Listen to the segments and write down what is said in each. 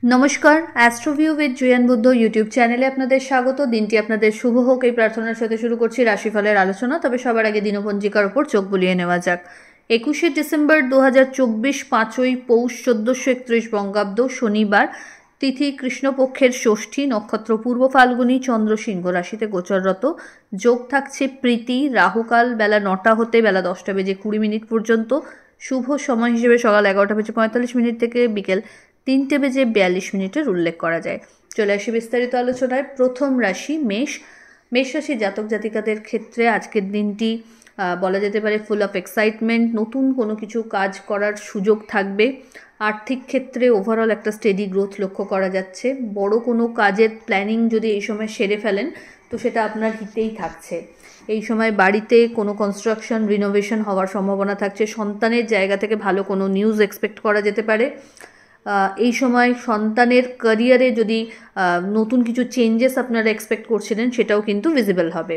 নমস্কার, অ্যাস্ট্রোভিউ with Juan Buddha YouTube চ্যানেলে আপনাদের স্বাগত। দিনটি আপনাদের শুভ হোক এই প্রার্থনার সাথে শুরু করছি রাশিফলের আলোচনা। তবে সবার আগে দিনপঞ্জিকার ওপর চোখ বুলিয়ে নেওয়া যাক। 21শে ডিসেম্বর 2024, 5ই পৌষ 1431 বঙ্গাব্দ, শনিবার, তিথি কৃষ্ণপক্ষের ষষ্ঠী, নক্ষত্র পূর্ব ফাল্গুনী, চন্দ্র সিংহ রাশিতে গোচররত। যোগ থাকছে প্রীতি, রাহুকাল বেলা 9টা হতে বেলা 10টা বেজে 20 মিনিট পর্যন্ত। শুভ সময় হিসেবে সকাল 11টা বেজে 45 মিনিট থেকে বিকেল 3টে বেজে 42 মিনিটের উল্লেখ করা যায়। চলে আসি বিস্তারিত আলোচনায়। প্রথম রাশি মেষ। মেষ রাশি জাতক জাতিকাদের ক্ষেত্রে আজকের দিনটি বলা যেতে পারে ফুল অফ এক্সাইটমেন্ট। নতুন কোনো কিছু কাজ করার সুযোগ থাকবে। আর্থিক ক্ষেত্রে ওভারঅল একটা স্টেডি গ্রোথ লক্ষ্য করা যাচ্ছে। বড় কোনো কাজের প্ল্যানিং যদি এই সময় সেরে ফেলেন তো সেটা আপনার হিতেই থাকছে। এই সময় বাড়িতে কোনো কনস্ট্রাকশন রিনোভেশন হওয়ার সম্ভাবনা থাকছে। সন্তানের জায়গা থেকে ভালো কোনো নিউজ এক্সপেক্ট করা যেতে পারে। এই সময় সন্তানের ক্যারিয়ারে যদি নতুন কিছু চেঞ্জেস আপনারা এক্সপেক্ট করছিলেন সেটাও কিন্তু ভিজিবল হবে।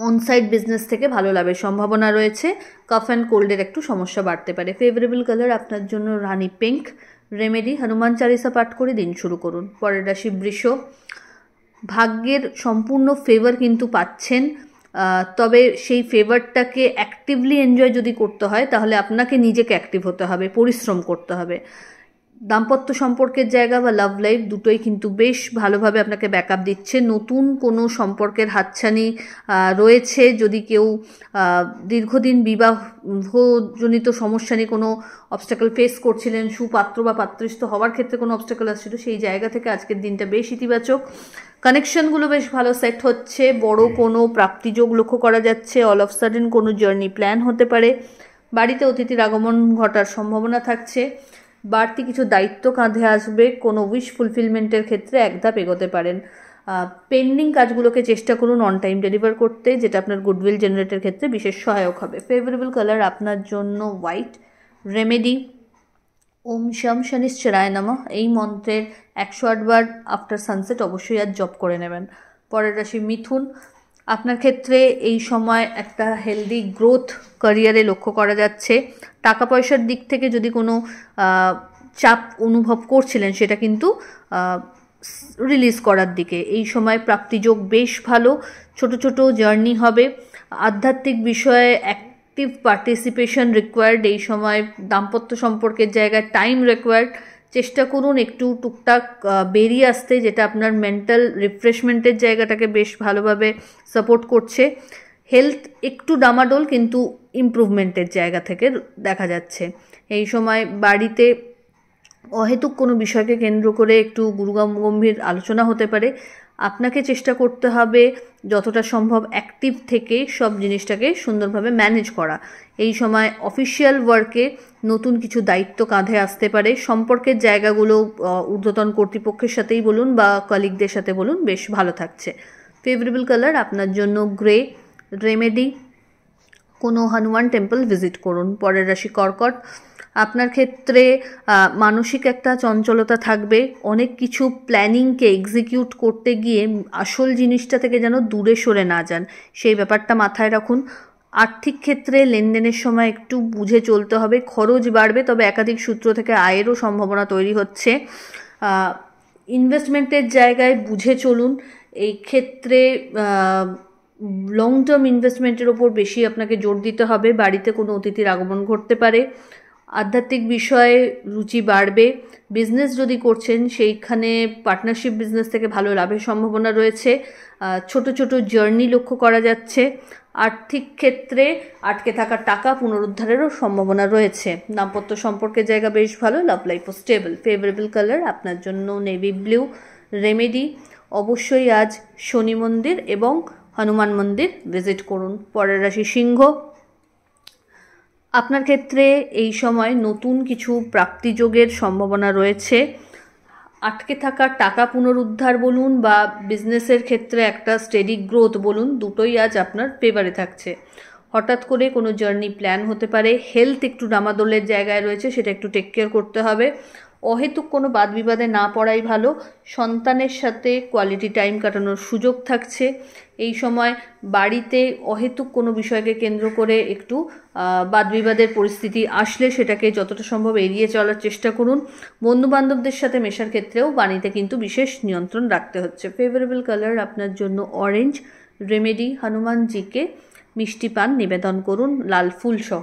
অনসাইট বিজনেস থেকে ভালো লাভের সম্ভাবনা রয়েছে। কাফ অ্যান্ড কোল্ডের একটু সমস্যা বাড়তে পারে। ফেভারেবল কালার আপনার জন্য রানী পিঙ্ক। রেমেডি হনুমান চালিসা পাঠ করে দিন শুরু করুন। পরের রাশি বৃষ। ভাগ্যের সম্পূর্ণ ফেভার কিন্তু পাচ্ছেন, তবে সেই ফেভারটাকে অ্যাক্টিভলি এনজয় যদি করতে হয় তাহলে আপনাকে নিজেকে অ্যাক্টিভ হতে হবে, পরিশ্রম করতে হবে। দাম্পত্য সম্পর্কের জায়গা বা লাভ লাইফ দুটোই কিন্তু বেশ ভালোভাবে আপনাকে ব্যাকআপ দিচ্ছে। নতুন কোনো সম্পর্কের হাতছানি রয়েছে। যদি কেউ দীর্ঘদিন বিবাহজনিত সমস্যা নিয়ে কোনো অবস্টাকল ফেস করছিলেন, সুপাত্র বা পাত্রস্থ হওয়ার ক্ষেত্রে কোনো অবস্টাকল আসছিল, সেই জায়গা থেকে আজকের দিনটা বেশ ইতিবাচক। কানেকশনগুলো বেশ ভালো সেট হচ্ছে। বড় কোনো প্রাপ্তিযোগ লক্ষ্য করা যাচ্ছে। অল অফ সাডেন কোনো জার্নি প্ল্যান হতে পারে। বাড়িতে অতিথির আগমন ঘটার সম্ভাবনা থাকছে। বাড়তি কিছু দায়িত্ব কাঁধে আসবে। কোনো উইশ ফুলফিলমেন্টের ক্ষেত্রে এক ধাপ এগোতে পারেন। পেন্ডিং কাজগুলোকে চেষ্টা করুন অন টাইম ডেলিভার করতে, যেটা আপনার গুডউইল জেনারেটের ক্ষেত্রে বিশেষ সহায়ক হবে। ফেভারেবল কালার আপনার জন্য হোয়াইট। রেমেডি ওম শম শনিশ্চরায় নমঃ এই মন্ত্রের 108 বার আফটার সানসেট অবশ্যই আজ জপ করে নেবেন। পরের রাশি মিথুন। আপনার ক্ষেত্রে এই সময় একটা হেলদি গ্রোথ ক্যারিয়ারে লক্ষ্য করা যাচ্ছে। টাকা পয়সার দিক থেকে যদি কোনো চাপ অনুভব করছিলেন সেটা কিন্তু রিলিজ করার দিকে। এই সময় প্রাপ্তিযোগ বেশ ভালো। ছোট ছোট জার্নি হবে। আধ্যাত্মিক বিষয়ে অ্যাক্টিভ পার্টিসিপেশন রিকোয়ার্ড। এই সময় দাম্পত্য সম্পর্কের জায়গায় টাইম রিকোয়ার্ড। চেষ্টা করুন একটু টুকটাক বেরিয়ে আসতে, যেটা আপনার মেন্টাল রিফ্রেশমেন্টের জায়গাটাকে বেশ ভালোভাবে সাপোর্ট করছে। হেলথ একটু ডামাডোল কিন্তু ইমপ্রুভমেন্টের জায়গা থেকে দেখা যাচ্ছে। এই সময় বাড়িতে অহেতুক কোনো বিষয়কে কেন্দ্র করে একটু গুরুগম্ভীর আলোচনা হতে পারে। আপনাকে চেষ্টা করতে হবে যতটা সম্ভব অ্যাক্টিভ থেকে সব জিনিসটাকে সুন্দরভাবে ম্যানেজ করা। এই সময় অফিসিয়াল ওয়ার্কে নতুন কিছু দায়িত্ব কাঁধে আসতে পারে। সম্পর্কের জায়গাগুলো ঊর্ধ্বতন কর্তৃপক্ষের সাথেই বলুন বা কলিগদের সাথে বলুন বেশ ভালো থাকছে। ফেভারেবল কালার আপনার জন্য গ্রে। রেমেডি কোনো হনুমান টেম্পল ভিজিট করুন। পরের রাশি কর্কট। আপনার ক্ষেত্রে মানসিক একটা চঞ্চলতা থাকবে। অনেক কিছু প্ল্যানিংকে এক্সিকিউট করতে গিয়ে আসল জিনিসটা থেকে যেন দূরে সরে না যান, সেই ব্যাপারটা মাথায় রাখুন। আর্থিক ক্ষেত্রে লেনদেনের সময় একটু বুঝে চলতে হবে। খরচ বাড়বে, তবে একাধিক সূত্র থেকে আয়েরও সম্ভাবনা তৈরি হচ্ছে। ইনভেস্টমেন্টের জায়গায় বুঝে চলুন। এই ক্ষেত্রে লং টার্ম ইনভেস্টমেন্টের ওপর বেশি আপনাকে জোর দিতে হবে। বাড়িতে কোনো অতিথির আগমন ঘটতে পারে। আধ্যাত্মিক বিষয়ে রুচি বাড়বে। বিজনেস যদি করছেন সেইখানে পার্টনারশিপ বিজনেস থেকে ভালো লাভের সম্ভাবনা রয়েছে। ছোট ছোট জার্নি লক্ষ্য করা যাচ্ছে। আর্থিক ক্ষেত্রে আটকে থাকা টাকা পুনরুদ্ধারেরও সম্ভাবনা রয়েছে। দাম্পত্য সম্পর্কের জায়গা বেশ ভালো। লাভ লাইফও স্টেবল। ফেভারেবল কালার আপনার জন্য নেভি ব্লু। রেমেডি অবশ্যই আজ শনি মন্দির এবং হনুমান মন্দির ভিজিট করুন। পরের রাশি সিংহ। আপনার ক্ষেত্রে এই সময় নতুন কিছু প্রাপ্তিযোগের সম্ভাবনা রয়েছে। আটকে থাকা টাকা পুনরুদ্ধার বলুন বা বিজনেসের ক্ষেত্রে একটা স্টেডি গ্রোথ বলুন, দুটোই আজ আপনার ফেভারে থাকছে। হঠাৎ করে কোনো জার্নি প্ল্যান হতে পারে। হেলথ একটু ডামাদোলের জায়গায় রয়েছে, সেটা একটু টেক কেয়ার করতে হবে। অহেতুক কোনো বাদ বিবাদে না পড়াই ভালো। সন্তানের সাথে কোয়ালিটি টাইম কাটানোর সুযোগ থাকছে। এই সময় বাড়িতে অহেতুক কোনো বিষয়কে কেন্দ্র করে একটু বাদ বিবাদের পরিস্থিতি আসলে সেটাকে যতটা সম্ভব এড়িয়ে চলার চেষ্টা করুন। বন্ধুবান্ধবদের সাথে মেশার ক্ষেত্রেও বাণীতে কিন্তু বিশেষ নিয়ন্ত্রণ রাখতে হচ্ছে। ফেভারেবল কালার আপনার জন্য অরেঞ্জ। রেমেডি, হনুমানজিকে মিষ্টি পান নিবেদন করুন লাল ফুল সহ।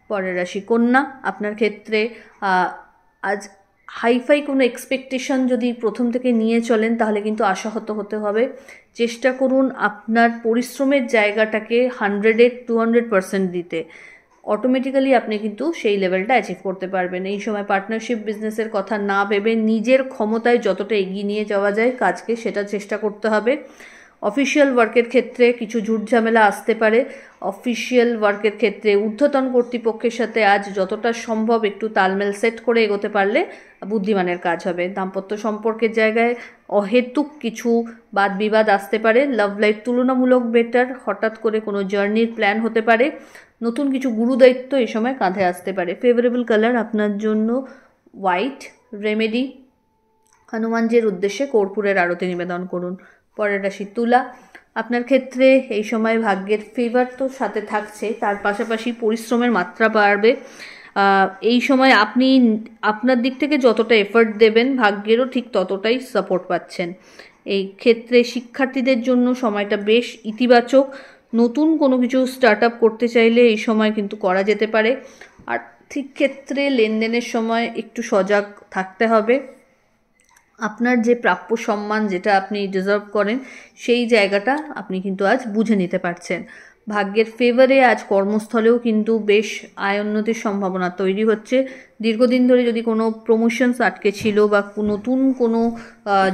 পরের রাশি কন্যা, আপনার ক্ষেত্রে আজ হাইফাই কোনো এক্সপেকটেশন যদি প্রথম থেকে নিয়ে চলেন তাহলে কিন্তু আশাহত হতে হবে। চেষ্টা করুন আপনার পরিশ্রমের জায়গাটাকে 100-200% দিতে। অটোমেটিক্যালি আপনি কিন্তু সেই লেভেলটা অ্যাচিভ করতে পারবেন। এই সময় পার্টনারশিপ বিজনেসের কথা না ভেবে নিজের ক্ষমতায় যতটা এগিয়ে নিয়ে যাওয়া যায় কাজকে, সেটা চেষ্টা করতে হবে। অফিসিয়াল ওয়ার্কের ক্ষেত্রে কিছু ঝুটঝামেলা আসতে পারে। অফিসিয়াল ওয়ার্কের ক্ষেত্রে ঊর্ধ্বতন কর্তৃপক্ষের সাথে আজ যতটা সম্ভব একটু তালমেল সেট করে এগোতে পারলে বুদ্ধিমানের কাজ হবে। দাম্পত্য সম্পর্কের জায়গায় অহেতুক কিছু বাদ বিবাদ আসতে পারে। লাভ লাইফ তুলনামূলক বেটার। হঠাৎ করে কোনো জার্নির প্ল্যান হতে পারে। নতুন কিছু গুরুদায়িত্ব এই সময় কাঁধে আসতে পারে। ফেভারেবল কালার আপনার জন্য হোয়াইট। রেমেডি, হনুমানজির উদ্দেশ্যে কর্পূরের আরতি নিবেদন করুন। পরের রাশি তুলা, আপনার ক্ষেত্রে এই সময় ভাগ্যের ফেভার তো সাথে থাকছে, তার পাশাপাশি পরিশ্রমের মাত্রা বাড়বে। এই সময় আপনি আপনার দিক থেকে যতটা এফর্ট দেবেন ভাগ্যেরও ঠিক ততটাই সাপোর্ট পাচ্ছেন। এই ক্ষেত্রে শিক্ষার্থীদের জন্য সময়টা বেশ ইতিবাচক। নতুন কোনো কিছু স্টার্ট আপ করতে চাইলে এই সময় কিন্তু করা যেতে পারে। আর্থিক ক্ষেত্রে লেনদেনের সময় একটু সজাগ থাকতে হবে। আপনার যে প্রাপ্য সম্মান, যেটা আপনি ডিজার্ভ করেন, সেই জায়গাটা আপনি কিন্তু আজ বুঝে নিতে পারছেন। ভাগ্যের ফেভারে আজ কর্মস্থলেও কিন্তু বেশ আয় উন্নতির সম্ভাবনা তৈরি হচ্ছে। দীর্ঘদিন ধরে যদি কোনো প্রমোশনস আটকে ছিল বা নতুন কোনো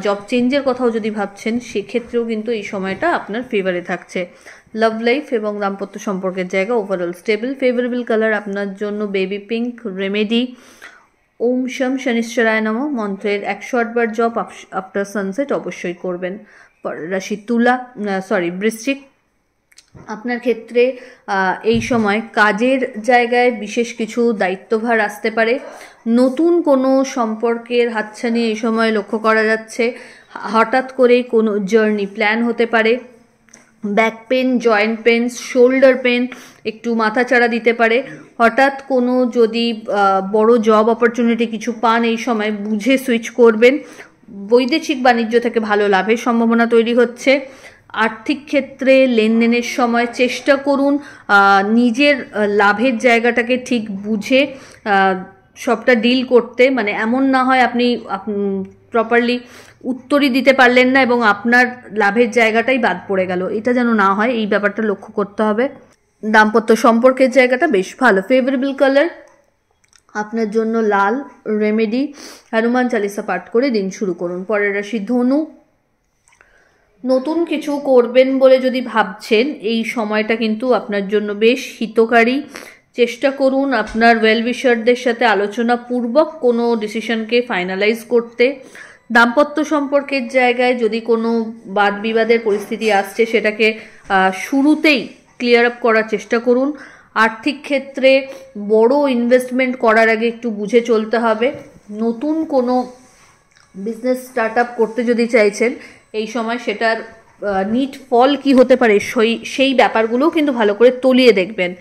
জব চেঞ্জের কথাও যদি ভাবছেন, সেক্ষেত্রেও কিন্তু এই সময়টা আপনার ফেভারে থাকছে। লাভ লাইফ এবং দাম্পত্য সম্পর্কের জায়গা ওভারঅল স্টেবল। ফেভারেবল কালার আপনার জন্য বেবি পিঙ্ক। রেমেডি, ওম শম শনিশ্চরায় নমঃ মন্ত্রের 108 বার জপ আফটার সানসেট অবশ্যই করবেন। রাশি বৃশ্চিক, আপনার ক্ষেত্রে এই সময় কাজের জায়গায় বিশেষ কিছু দায়িত্বভার আসতে পারে। নতুন কোনো সম্পর্কের হাতছানি এই সময় লক্ষ্য করা যাচ্ছে। হঠাৎ করেই কোনো জার্নি প্ল্যান হতে পারে। Back pain, joint pain, shoulder pain একটু মাথাচাড়া দিতে পারে। হঠাৎ কোনো যদি বড় জব অপরচুনিটি কিছু পান, এই সময় বুঝে সুইচ করবেন। বৈদেশিক বাণিজ্য থেকে ভালো লাভের সম্ভাবনা তৈরি হচ্ছে। আর্থিক ক্ষেত্রে লেনদেনের সময় চেষ্টা করুন নিজের লাভের জায়গাটাকে ঠিক বুঝে সবটা ডিল করতে। মানে এমন না হয় আপনি প্রপারলি উত্তরই দিতে পারলেন না এবং আপনার লাভের জায়গাটাই বাদ পড়ে গেল, এটা যেন না হয়, এই ব্যাপারটা লক্ষ্য করতে হবে। দাম্পত্য সম্পর্কের জায়গাটা বেশ ভালো। ফেভারেবল কালার আপনার জন্য লাল। রেমেডি, হনুমান চালিসা পাঠ করে দিন শুরু করুন। পরের রাশি ধনু, নতুন কিছু করবেন বলে যদি ভাবছেন, এই সময়টা কিন্তু আপনার জন্য বেশ হিতকারী। চেষ্টা করুন আপনার ওয়েল উইশারদের সাথে আলোচনা পূর্বক কোনো ডিসিশনকে ফাইনালাইজ করতে। দাম্পত্য সম্পর্কের জায়গায় যদি কোনো বাদ বিবাদের পরিস্থিতি আসছে, সেটাকে শুরুতেই ক্লিয়ার আপ করার চেষ্টা করুন। আর্থিক ক্ষেত্রে বড় ইনভেস্টমেন্ট করার আগে একটু বুঝে চলতে হবে। নতুন কোনো বিজনেস স্টার্ট আপ করতে যদি চাইছেন, এই সময় সেটার নিট ফল কি হতে পারে সেই ব্যাপারগুলোও কিন্তু ভালো করে তলিয়ে দেখবেন।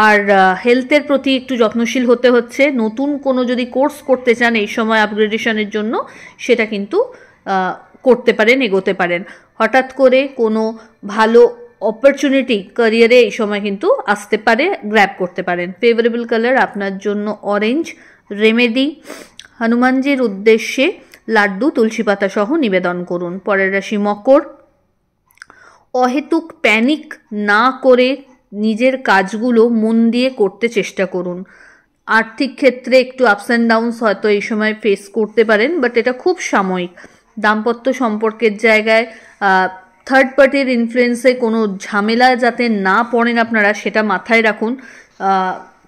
আর হেলথের প্রতি একটু যত্নশীল হতে হচ্ছে। নতুন কোনো যদি কোর্স করতে চান এই সময় আপগ্রেডেশনের জন্য, সেটা কিন্তু করতে পারেন, এগোতে পারেন। হঠাৎ করে কোনো ভালো অপরচুনিটি ক্যারিয়ারে এই সময় কিন্তু আসতে পারে, গ্র্যাব করতে পারেন। ফেভারেবল কালার আপনার জন্য অরেঞ্জ। রেমেডি, হনুমানজির উদ্দেশ্যে লাড্ডু তুলসী পাতা সহ নিবেদন করুন। পরের রাশি মকর, অহেতুক প্যানিক না করে নিজের কাজগুলো মন দিয়ে করতে চেষ্টা করুন। আর্থিক ক্ষেত্রে একটু আপস অ্যান্ড ডাউনস হয়তো এই সময় ফেস করতে পারেন, বাট এটা খুব সাময়িক। দাম্পত্য সম্পর্কের জায়গায় থার্ড পার্টির ইনফ্লুয়েন্সে কোনো ঝামেলা যাতে না পড়েন আপনারা, সেটা মাথায় রাখুন।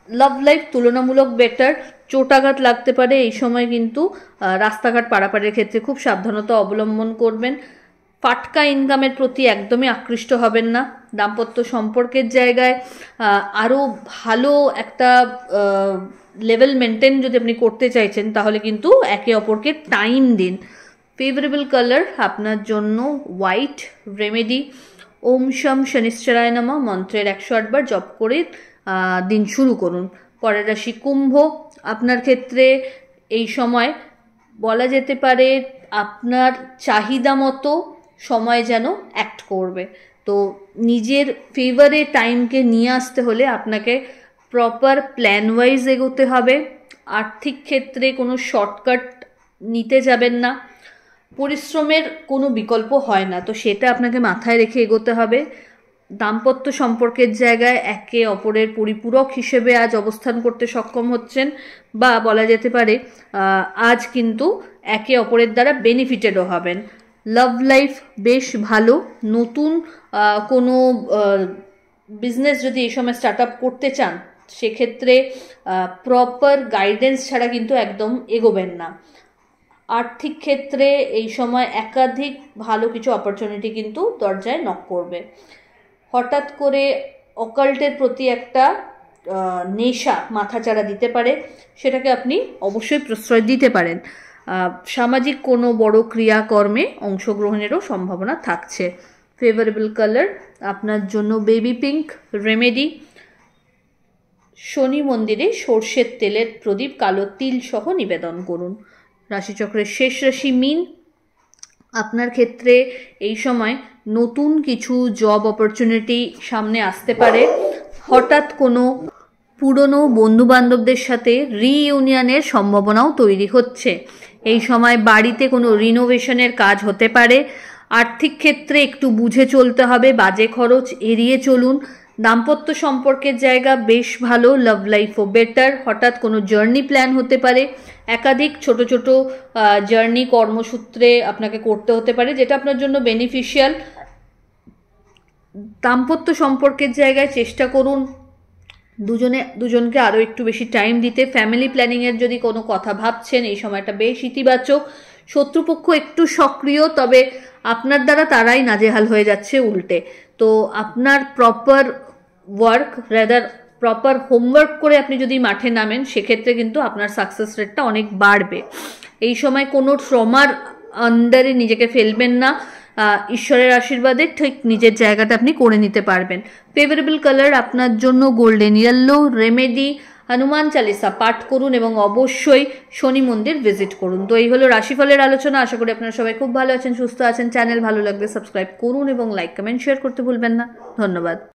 লাভ লাইফ তুলনামূলক বেটার। চোটাঘাত লাগতে পারে এই সময়, কিন্তু রাস্তাঘাট পারাপারের ক্ষেত্রে খুব সাবধানতা অবলম্বন করবেন। ফাটকা ইনকামের প্রতি একদমই আকৃষ্ট হবেন না। দাম্পত্য সম্পর্কের জায়গায় আরও ভালো একটা লেভেল মেনটেন যদি আপনি করতে চাইছেন তাহলে কিন্তু একে অপরকে টাইম দিন। ফেভারেবল কালার আপনার জন্য হোয়াইট। রেমেডি ওম শম শনিশ্চরায় নমঃ মন্ত্রের 108 বার জপ করে দিন শুরু করুন। পরের রাশি কুম্ভ। আপনার ক্ষেত্রে এই সময় বলা যেতে পারে আপনার চাহিদা মতো সময় যেন অ্যাক্ট করবে। তো নিজের ফেভারে টাইমকে নিয়ে আসতে হলে আপনাকে প্রপার প্ল্যান ওয়াইজ এগোতে হবে। আর্থিক ক্ষেত্রে কোনো শর্টকাট নিতে যাবেন না। পরিশ্রমের কোনো বিকল্প হয় না, তো সেটা আপনাকে মাথায় রেখে এগোতে হবে। দাম্পত্য সম্পর্কের জায়গায় একে অপরের পরিপূরক হিসেবে আজ অবস্থান করতে সক্ষম হচ্ছেন, বা বলা যেতে পারে আজ কিন্তু একে অপরের দ্বারা বেনিফিটেডও হবেন। লাভ লাইফ বেশ ভালো। নতুন কোনো বিজনেস যদি এই সময় স্টার্ট আপ করতে চান সেক্ষেত্রে প্রপার গাইডেন্স ছাড়া কিন্তু একদম এগোবেন না। আর্থিক ক্ষেত্রে এই সময় একাধিক ভালো কিছু অপরচুনিটি কিন্তু দরজায় নক করবে। হঠাৎ করে অকাল্টের প্রতি একটা নেশা মাথাচাড়া দিতে পারে, সেটাকে আপনি অবশ্যই প্রশ্রয় দিতে পারেন। সামাজিক কোনো বড় ক্রিয়াকর্মে অংশগ্রহণেরও সম্ভাবনা থাকছে। ফেভারেবল কালার আপনার জন্য বেবি পিঙ্ক। রেমেডি শনি মন্দিরে সর্ষের তেলের প্রদীপ কালো তিল সহ নিবেদন করুন। রাশিচক্রের শেষ রাশি মীন। আপনার ক্ষেত্রে এই সময় নতুন কিছু জব অপরচুনিটি সামনে আসতে পারে। হঠাৎ কোনো পুরনো বন্ধুবান্ধবদের সাথে রিইউনিয়নের সম্ভাবনাও তৈরি হচ্ছে। এই সময় বাড়িতে কোনো রিনোভেশনের কাজ হতে পারে। আর্থিক ক্ষেত্রে একটু বুঝে চলতে হবে, বাজে খরচ এড়িয়ে চলুন। দাম্পত্য সম্পর্কের জায়গা বেশ ভালো। লাভ লাইফও বেটার। হঠাৎ কোনো জার্নি প্ল্যান হতে পারে। একাধিক ছোট ছোট জার্নি কর্মসূত্রে আপনাকে করতে হতে পারে, যেটা আপনার জন্য বেনিফিশিয়াল। দাম্পত্য সম্পর্কের জায়গায় চেষ্টা করুন দুজনকে আরও একটু বেশি টাইম দিতে। ফ্যামিলি প্ল্যানিংয়ের যদি কোনো কথা ভাবছেন এই সময়টা বেশ ইতিবাচক। শত্রুপক্ষ একটু সক্রিয়, তবে আপনার দ্বারা তারাই নাজেহাল হয়ে যাচ্ছে উল্টে। তো আপনার proper work rather proper homework করে আপনি যদি মাঠে নামেন সেক্ষেত্রে কিন্তু আপনার সাকসেস রেটটা অনেক বাড়বে। এই সময় কোনো ট্রমার আন্ডারে নিজেকে ফেলবেন না। ঈশ্বরের আশীর্বাদে ঠিক নিজের জায়গাটা আপনি করে নিতে পারবেন। ফেভারেবল কালার আপনার জন্য golden yellow. Remedy Hanuman Chalisa পাঠ করুন এবং অবশ্যই শনি মন্দির ভিজিট করুন। তো এই হলো রাশিফলের আলোচনা। আশা করি আপনারা সবাই খুব ভালো আছেন, সুস্থ আছেন। চ্যানেল ভালো লাগলে সাবস্ক্রাইব করুন এবং লাইক কমেন্ট শেয়ার করতে ভুলবেন না। ধন্যবাদ।